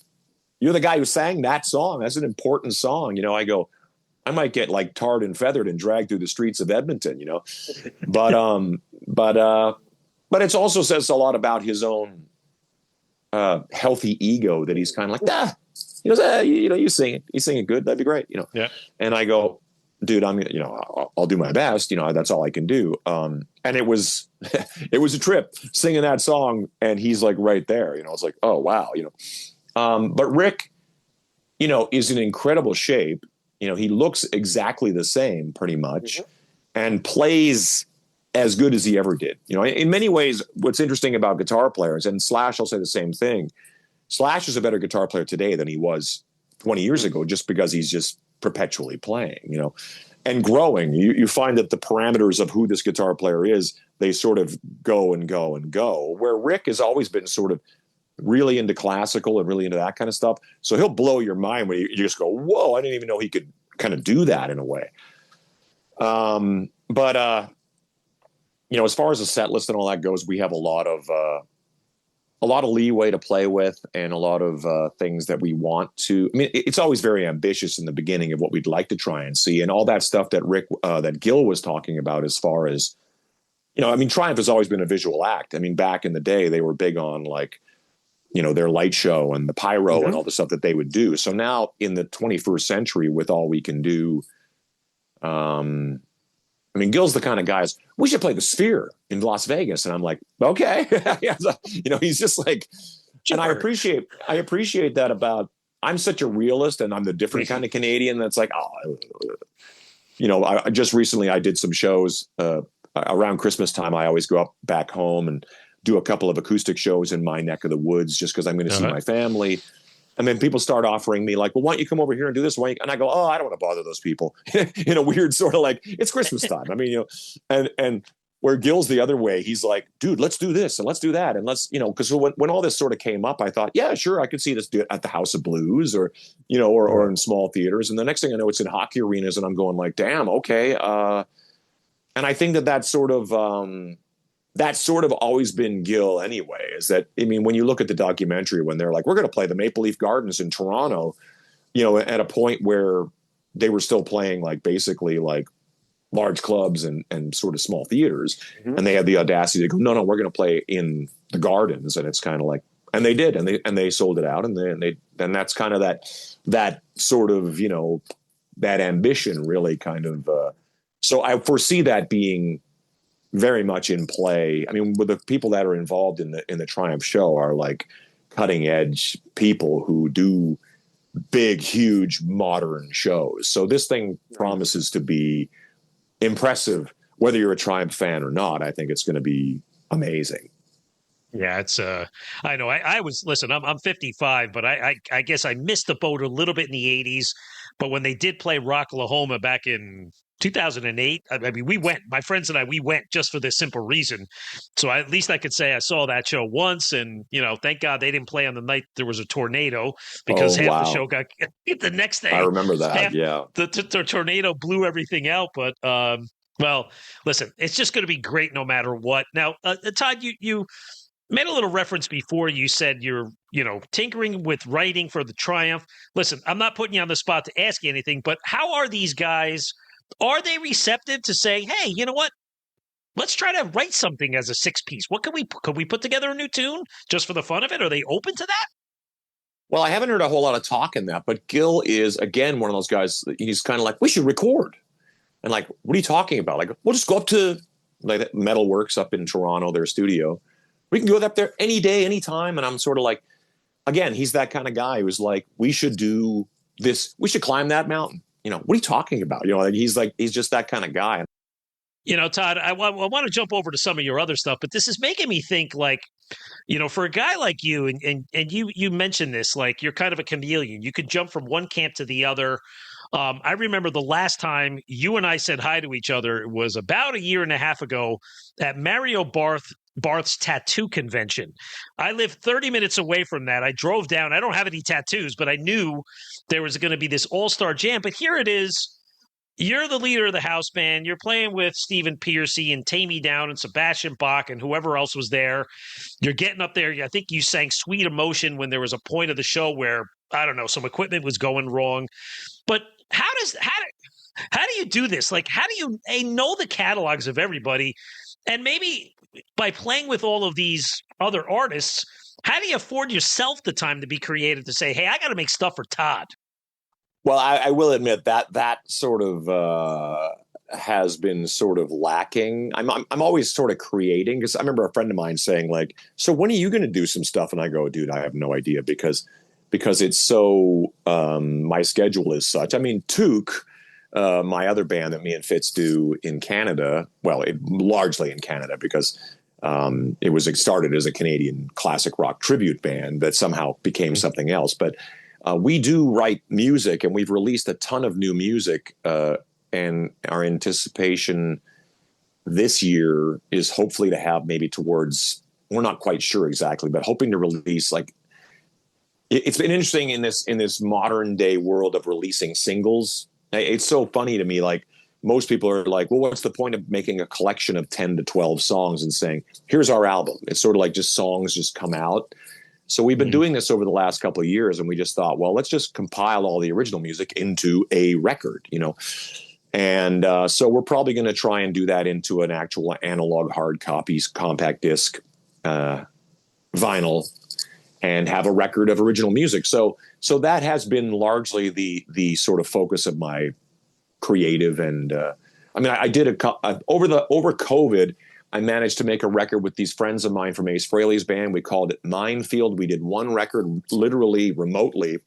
You're the guy who sang that song. That's an important song. I go, I might get like tarred and feathered and dragged through the streets of Edmonton, but it also says a lot about his own healthy ego that he's kind of like, you sing it. You sing it good. That'd be great. Yeah. And I go, dude, I'll do my best. That's all I can do. And it was, it was a trip singing that song. And he's like right there, it's like, oh, wow. But Rick, is in incredible shape. He looks exactly the same pretty much and plays as good as he ever did. In many ways, what's interesting about guitar players, and Slash will say the same thing, Slash is a better guitar player today than he was 20 years ago, just because he's just perpetually playing, and growing. You find that the parameters of who this guitar player is, they sort of go and go and go, where Rick has always been sort of really into classical and really into that kind of stuff. So he'll blow your mind when you just go, whoa, I didn't even know he could kind of do that in a way. But as far as the set list and all that goes, we have a lot of leeway to play with and a lot of things that we want to. I mean, it's always very ambitious in the beginning of what we'd like to try and see, and all that stuff that that Gil was talking about as far as, Triumph has always been a visual act. I mean, back in the day, they were big on like, their light show and the pyro and all the stuff that they would do. So now in the 21st century, with all we can do, Gil's the kind of guys, we should play the Sphere in Las Vegas. And I'm like, okay. He's just like, sure. And I appreciate that about, I'm such a realist and I'm the different kind of Canadian that's like, I just recently, I did some shows around Christmas time. I always go up back home and do a couple of acoustic shows in my neck of the woods just because I'm going to see my family. And then people start offering me like, well, why don't you come over here and do this? And I go, oh, I don't want to bother those people in a weird sort of like, it's Christmas time. And where Gil's the other way, he's like, dude, let's do this and let's do that. And let's, because when all this sort of came up, I thought, yeah, sure. I could see this do it at the House of Blues or in small theaters. And the next thing I know, it's in hockey arenas and I'm going like, damn, okay. And I think that's sort of always been Gil anyway, is that, when you look at the documentary, when they're like, we're going to play the Maple Leaf Gardens in Toronto, at a point where they were still playing like basically like large clubs and sort of small theaters. And they had the audacity to go, no, we're going to play in the Gardens. And it's kind of like, and they did, and they sold it out. And that's kind of that sort of, that ambition really kind of, so I foresee that being very much in play. With the people that are involved in the Triumph show are like cutting edge people who do big, huge modern shows. So this thing promises to be impressive, whether you're a Triumph fan or not. I think it's going to be amazing. Yeah, it's I know. I was listen. I'm 55, but I guess I missed the boat a little bit in the 80s. But when they did play Rocklahoma back in 2008. I mean, we went, my friends and I, we went just for this simple reason. So at least I could say I saw that show once, and thank God they didn't play on the night there was a tornado, because half the show got the next day. I remember that. Yeah, the tornado blew everything out. But well, listen, it's just going to be great no matter what. Now, Todd, you made a little reference before. You said you're, tinkering with writing for the Triumph. Listen, I'm not putting you on the spot to ask you anything, but how are these guys? Are they receptive to say, hey, you know what? Let's try to write something as a 6-piece. What could we put together a new tune just for the fun of it? Are they open to that? Well, I haven't heard a whole lot of talk in that, but Gil is, again, one of those guys. He's kind of like, we should record. And like, what are you talking about? Like, we'll just go up to like Metalworks up in Toronto, their studio. We can go up there any day, anytime. And I'm sort of like, again, he's that kind of guy who's like, we should do this. We should climb that mountain. What are you talking about? He's just that kind of guy. Todd, I want to jump over to some of your other stuff, but this is making me think like, for a guy like you, and you mentioned this, like you're kind of a chameleon. You could jump from one camp to the other. I remember the last time you and I said hi to each other was about a year and a half ago at Mario Barth's tattoo convention. I live 30 minutes away from that. I drove down. I don't have any tattoos, but I knew there was going to be this all-star jam. But here it is. You're the leader of the house band. You're playing with Stephen Pearcy and Tammy Down and Sebastian Bach and whoever else was there. You're getting up there. I think you sang Sweet Emotion when there was a point of the show where, I don't know, some equipment was going wrong. But how do you do this? Like, how do you know the catalogs of everybody? And maybe by playing with all of these other artists, how do you afford yourself the time to be creative to say, hey, I got to make stuff for Todd? Well, I will admit that sort of has been sort of lacking. I'm always sort of creating, because I remember a friend of mine saying like, so when are you going to do some stuff? And I go, dude, I have no idea, because it's so my schedule is such. I mean, Took, my other band that me and Fitz do in Canada, largely in Canada, because it started as a Canadian classic rock tribute band that somehow became something else. But we do write music, and we've released a ton of new music, and our anticipation this year is hopefully to have maybe towards, we're not quite sure exactly, but hoping to release like, it's been interesting in this modern day world of releasing singles. It's so funny to me. Like, most people are like, well, what's the point of making a collection of 10 to 12 songs and saying, here's our album? It's sort of like just songs just come out. So we've been doing this over the last couple of years, and we just thought, well, let's just compile all the original music into a record, And so we're probably going to try and do that into an actual analog hard copies, compact disc, vinyl, and have a record of original music. So that has been largely the sort of focus of my creative. And I did over COVID, I managed to make a record with these friends of mine from Ace Frehley's band. We called it Minefield. We did one record literally remotely,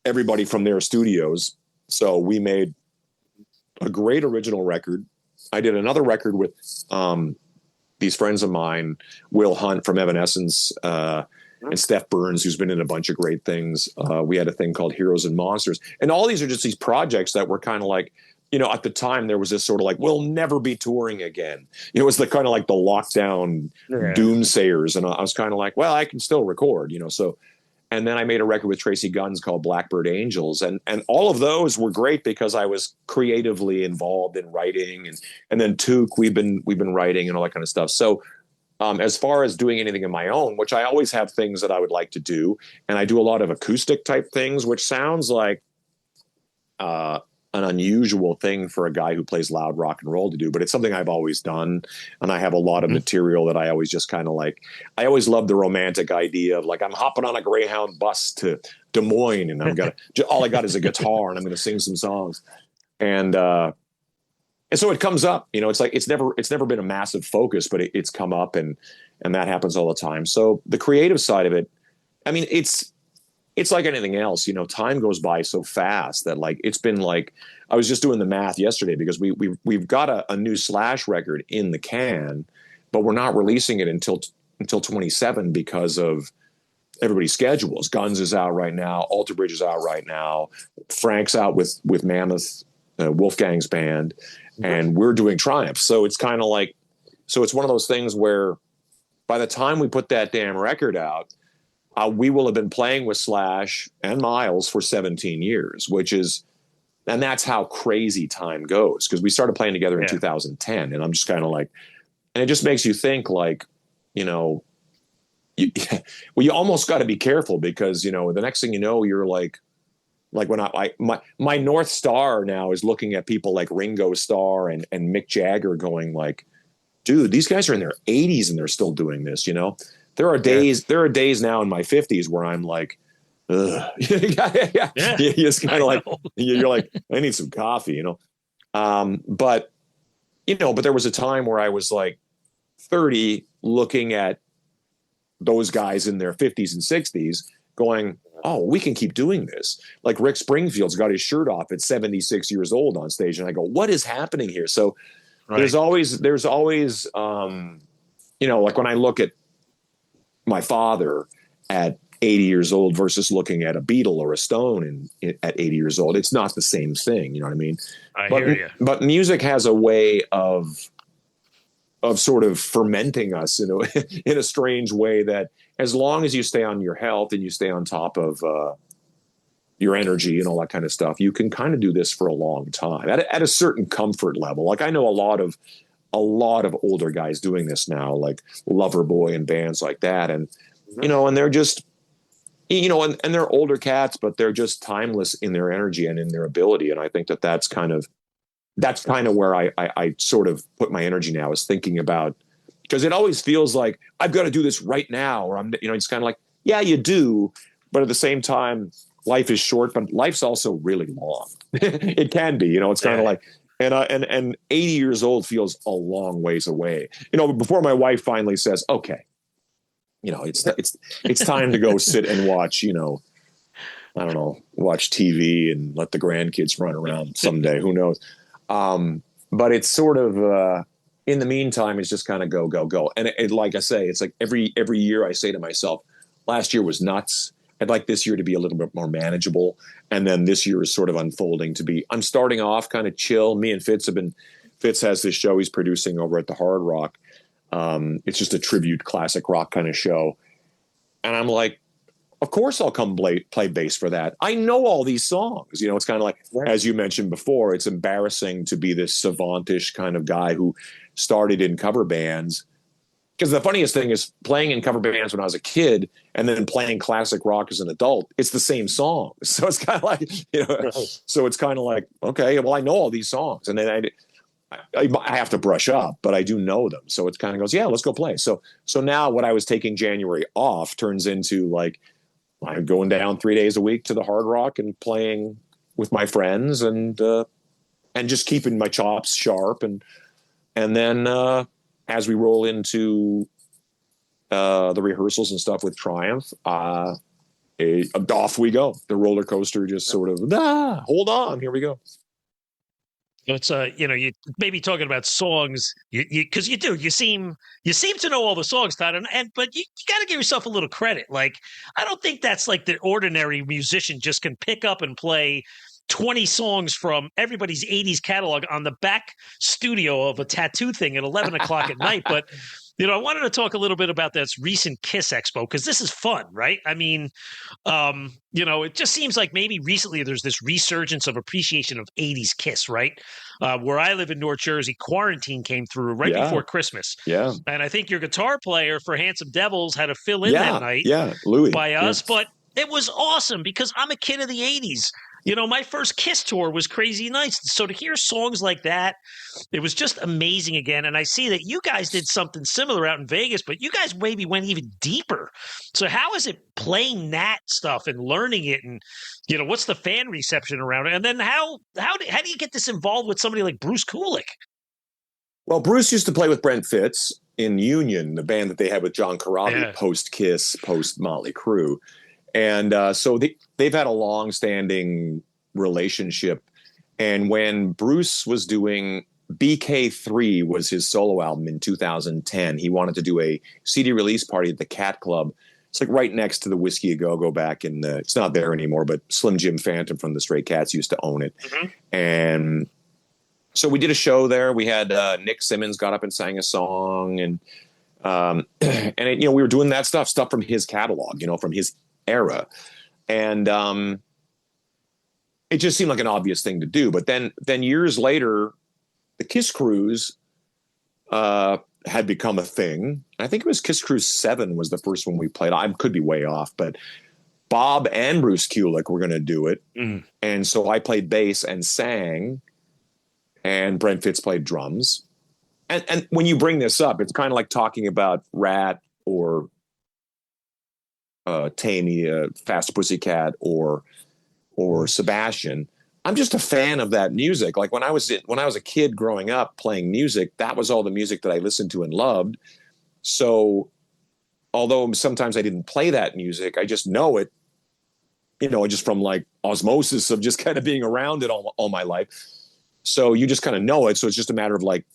everybody from their studios. So we made a great original record. I did another record with these friends of mine, Will Hunt from Evanescence, and Steph Burns, who's been in a bunch of great things. We had a thing called Heroes and Monsters. And all these are just these projects that were kind of like, at the time there was this sort of like, we'll never be touring again. It was the kind of like the lockdown doomsayers. And I was kind of like, well, I can still record, so. And then I made a record with Tracy Guns called Blackbird Angels. And all of those were great because I was creatively involved in writing. And then Took, we've been writing and all that kind of stuff. So as far as doing anything of my own, which I always have things that I would like to do. And I do a lot of acoustic type things, which sounds like an unusual thing for a guy who plays loud rock and roll to do, but it's something I've always done. And I have a lot of material that I always just kind of like. I always love the romantic idea of like, I'm hopping on a Greyhound bus to Des Moines and all I got is a guitar and I'm going to sing some songs. And so it comes up, it's like, it's never been a massive focus, but it's come up and that happens all the time. So the creative side of it, it's like anything else, time goes by so fast that like, it's been like, I was just doing the math yesterday because we've got a new Slash record in the can, but we're not releasing it until 27 because of everybody's schedules. Guns is out right now. Alter Bridge is out right now. Frank's out with Mammoth Wolfgang's band, and we're doing Triumph. So it's kind of like, so it's one of those things where by the time we put that damn record out, we will have been playing with Slash and Miles for 17 years, and that's how crazy time goes. Because we started playing together in 2010, and I'm just kind of like, and it just makes you think like, you almost got to be careful because, the next thing you know, you're like when my North Star now is looking at people like Ringo Starr and Mick Jagger going like, dude, these guys are in their 80s and they're still doing this, There are days now in my 50s where I'm like, ugh. You're just kind of like, you're like, I need some coffee, but there was a time where I was like 30 looking at those guys in their 50s and 60s going, oh, we can keep doing this. Like Rick Springfield's got his shirt off at 76 years old on stage. And I go, what is happening here? So there's always, like when I look at my father at 80 years old versus looking at a Beatle or a Stone at 80 years old, it's not the same thing. You know what I mean? I hear you. But music has a way of sort of fermenting us in a strange way that as long as you stay on your health and you stay on top of your energy and all that kind of stuff, you can kind of do this for a long time at a certain comfort level. Like I know a lot of older guys doing this now, like Loverboy and bands like that. And, and they're just, and they're older cats, but they're just timeless in their energy and in their ability. And I think that's kind of where I sort of put my energy now, is thinking about, because it always feels like I've got to do this right now, or it's kind of like, yeah, you do. But at the same time, life is short, but life's also really long. It can be, it's kind of like, and 80 years old feels a long ways away, before my wife finally says, okay, it's time to go sit and watch, I don't know, watch TV and let the grandkids run around someday. Who knows? But it's sort of, in the meantime, it's just kind of go, go, go. And like I say, it's like every year I say to myself, last year was nuts. I'd like this year to be a little bit more manageable. And then this year is sort of unfolding to be, I'm starting off kind of chill. Me and Fitz has this show he's producing over at the Hard Rock. It's just a tribute classic rock kind of show. And I'm like, of course I'll come play bass for that. I know all these songs. It's kind of like, as you mentioned before, it's embarrassing to be this savantish kind of guy who started in cover bands. Because the funniest thing is playing in cover bands when I was a kid and then playing classic rock as an adult, it's the same song. So it's kind of like, so it's kind of like, okay, well, I know all these songs. And then I have to brush up, but I do know them. So it kind of goes, yeah, let's go play. So now what I was taking January off turns into like, I'm going down 3 days a week to the Hard Rock and playing with my friends and just keeping my chops sharp. And then as we roll into the rehearsals and stuff with Triumph, off we go. The roller coaster just sort of, hold on, here we go. It's you may be talking about songs, because you seem to know all the songs, Todd, but you got to give yourself a little credit. Like, I don't think that's like the ordinary musician just can pick up and play 20 songs from everybody's 80s catalog on the back studio of a tattoo thing at 11 o'clock at night. But I wanted to talk a little bit about this recent Kiss Expo, because this is fun, right? I mean, it just seems like maybe recently there's this resurgence of appreciation of 80s Kiss, right? Where I live in North Jersey, quarantine came through right before Christmas. Yeah. And I think your guitar player for Handsome Devils had to fill in that night Louis, by us. But it was awesome because I'm a kid of the 80s. My first Kiss tour was Crazy Nights. So to hear songs like that, it was just amazing again. And I see that you guys did something similar out in Vegas, but you guys maybe went even deeper. So how is it playing that stuff and learning it? And, what's the fan reception around it? And then how do you get this involved with somebody like Bruce Kulick? Well, Bruce used to play with Brent Fitz in Union, the band that they had with John Corabi, post-Kiss, post-Motley Crue. And so they've had a long-standing relationship. And when Bruce was doing BK3 was his solo album in 2010, he wanted to do a CD release party at the Cat Club It's like right next to the Whiskey A Go Go back in the. It's not there anymore, but Slim Jim Phantom from the Stray Cats used to own it, and so we did a show there. We had Nick Simmons got up and sang a song, and we were doing that stuff from his catalog, from his era, and it just seemed like an obvious thing to do. But then years later, the Kiss Cruise had become a thing. I think it was Kiss Cruise 7 was the first one we played. I could be way off, but Bob and Bruce Kulick were going to do it. And so I played bass and sang, and Brent Fitz played drums. And when you bring this up, it's kind of like talking about Rat or Tammy, Fast Pussycat or Sebastian. I'm just a fan of that music. Like when I was a kid growing up playing music, that was all the music that I listened to and loved. So although sometimes I didn't play that music, I just know it, just from like osmosis of just kind of being around it all my life. So you just kind of know it. So it's just a matter of like,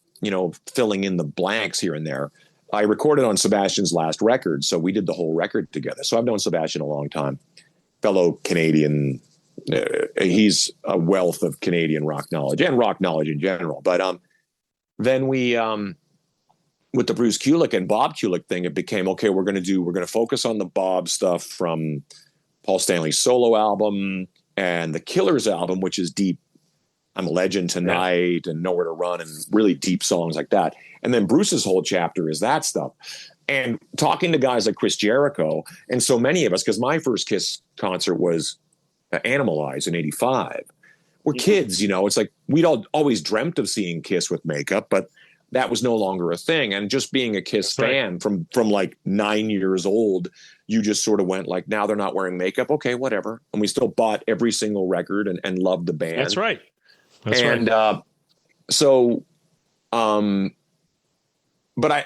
filling in the blanks here and there. I recorded on Sebastian's last record, so we did the whole record together. So I've known Sebastian a long time, fellow Canadian. He's a wealth of Canadian rock knowledge and rock knowledge in general. But then we, with the Bruce Kulick and Bob Kulick thing, it became, okay, we're going to focus on the Bob stuff from Paul Stanley's solo album and the Killers album, which is deep. I'm a Legend Tonight and Nowhere to Run and really deep songs like that. And then Bruce's whole chapter is that stuff. And talking to guys like Chris Jericho and so many of us, because my first Kiss concert was Animalize in 85. We're kids, it's like we'd all always dreamt of seeing Kiss with makeup, but that was no longer a thing. And just being a Kiss fan from like 9 years old, you just sort of went like, now they're not wearing makeup. Okay, whatever. And we still bought every single record and loved the band. That's right. But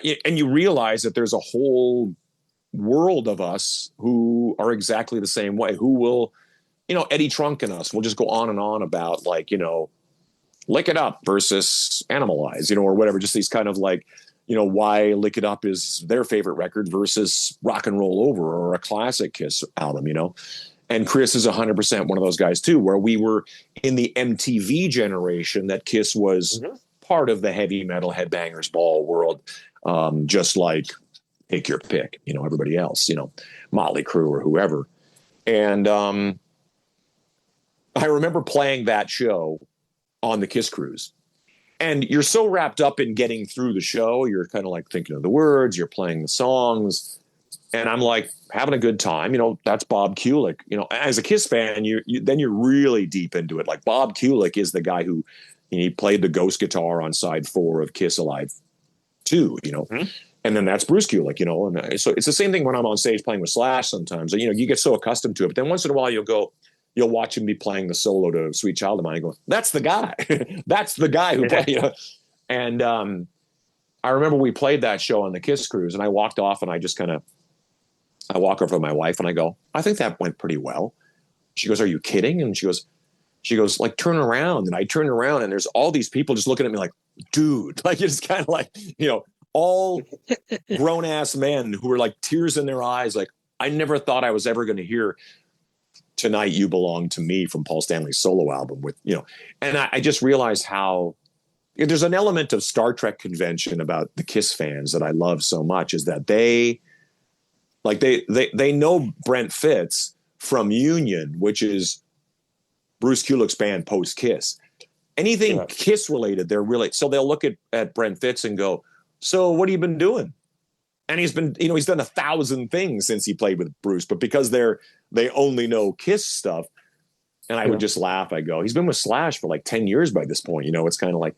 you realize that there's a whole world of us who are exactly the same way, who will, Eddie Trunk and us will just go on and on about like, Lick It Up versus Animalize, or whatever, just these kind of like, why Lick It Up is their favorite record versus Rock and Roll Over or a classic Kiss album, And Chris is 100% one of those guys too, where we were in the MTV generation that Kiss was part of the heavy metal headbangers ball world. Just like take your pick, everybody else, Motley Crue or whoever. And I remember playing that show on the Kiss Cruise. And you're so wrapped up in getting through the show, you're kind of like thinking of the words, you're playing the songs. And I'm like having a good time. That's Bob Kulick. As a Kiss fan, then you're really deep into it. Like Bob Kulick is the guy who he played the ghost guitar on side 4 of Kiss Alive 2, And then that's Bruce Kulick, And so it's the same thing when I'm on stage playing with Slash sometimes. You get so accustomed to it. But then once in a while you'll watch him be playing the solo to Sweet Child of Mine and go, that's the guy. That's the guy who played, And I remember we played that show on the Kiss Cruise and I walked off and I walk over to my wife and I go, I think that went pretty well. She goes, are you kidding? And she goes, like, turn around. And I turned around and there's all these people just looking at me like, dude, like, it's kind of like, all grown ass men who were like tears in their eyes. Like, I never thought I was ever going to hear Tonight You Belong to Me from Paul Stanley's solo album with, and I just realized how there's an element of Star Trek convention about the Kiss fans that I love so much is that they know Brent Fitz from Union, which is Bruce Kulick's band post Kiss. Anything Kiss related, they're really, so they'll look at Brent Fitz and go, so what have you been doing? And he's been, he's done 1,000 things since he played with Bruce, but because they only know Kiss stuff. And I would just laugh. I go, he's been with Slash for like 10 years by this point. It's kind of like,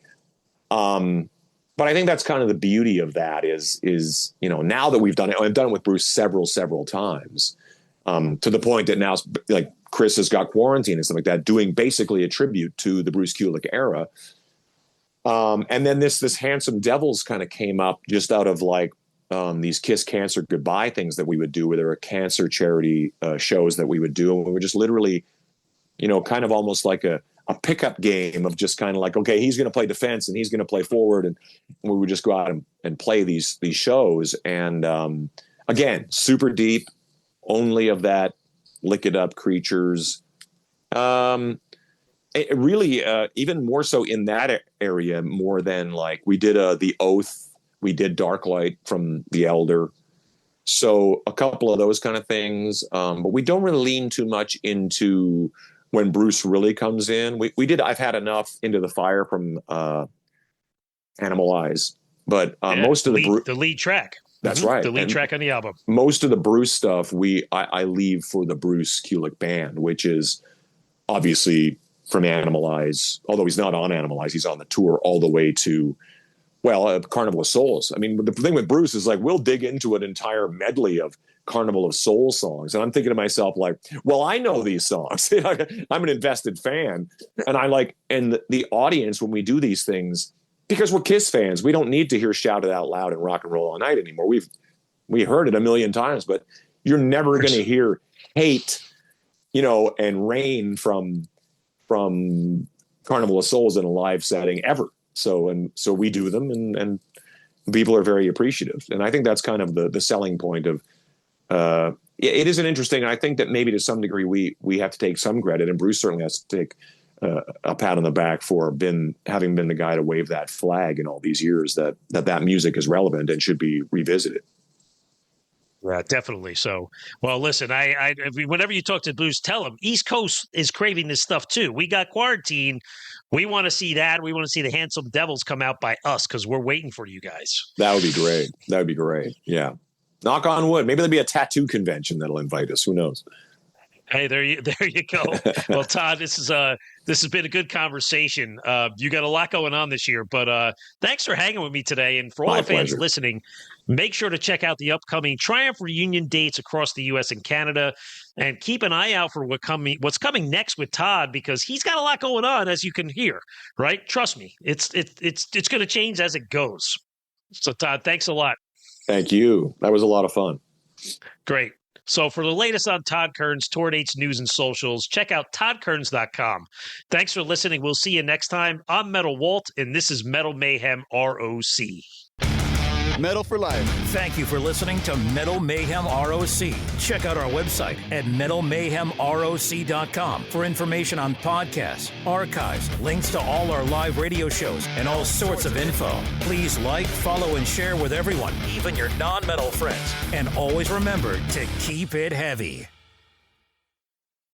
but I think that's kind of the beauty of that is, now that we've done it, I've done it with Bruce several times, to the point that now like Chris has got Quarantine and stuff like that, doing basically a tribute to the Bruce Kulick era. And then this Handsome Devils kind of came up just out of like, these Kiss Cancer Goodbye things that we would do, where there were cancer charity shows that we would do. And we were just literally, kind of almost like a pickup game of just kind of like, okay, he's going to play defense and he's going to play forward. And we would just go out and play these shows. And again, super deep, only of that. Lick It Up, Creatures. It really, even more so in that area, more than like we did The Oath, we did Darklight from The Elder. So a couple of those kind of things. But we don't really lean too much into when Bruce really comes in. We did I've Had Enough, Into the Fire from Animal Eyes. But most of the lead track. That's right. The lead track on the album. Most of the Bruce stuff I leave for the Bruce Kulick Band, which is obviously from Animal Eyes. Although he's not on Animal Eyes, he's on the tour all the way to, Carnival of Souls. I mean, the thing with Bruce is like we'll dig into an entire medley of Carnival of Souls songs, and I'm thinking to myself like, well, I know these songs. I'm an invested fan, and the audience when we do these things. Because we're Kiss fans, we don't need to hear Shout It Out Loud and Rock and Roll All Night anymore. We heard it a million times, but you're never going to hear Hate, and Rain from Carnival of Souls in a live setting ever. So we do them, and people are very appreciative. And I think that's kind of the selling point of. It is an interesting. I think that maybe to some degree we have to take some credit, and Bruce certainly has to take a pat on the back for having been the guy to wave that flag in all these years that music is relevant and should be revisited. Yeah, definitely. So, well, listen, I whenever you talk to Bruce, tell him East Coast is craving this stuff too. We got Quarantine. We want to see that. We want to see the Handsome Devils come out by us because we're waiting for you guys. That would be great. Yeah. Knock on wood. Maybe there'll be a tattoo convention that'll invite us. Who knows? Hey, there you go. Well, Todd, this has been a good conversation. You got a lot going on this year, but thanks for hanging with me today. And for all the fans listening, make sure to check out the upcoming Triumph reunion dates across the U.S. and Canada, and keep an eye out for what's coming next with Todd, because he's got a lot going on, as you can hear. Right? Trust me, it's going to change as it goes. So, Todd, thanks a lot. Thank you. That was a lot of fun. Great. So for the latest on Todd Kerns, tour dates, news, and socials, check out toddkerns.com. Thanks for listening. We'll see you next time. I'm Metal Walt, and this is Metal Mayhem ROC. Metal for Life. Thank you for listening to Metal Mayhem ROC. Check out our website at metalmayhemroc.com for information on podcasts, archives, links to all our live radio shows, and all sorts of info. Please like, follow, and share with everyone, even your non-metal friends. And always remember to keep it heavy.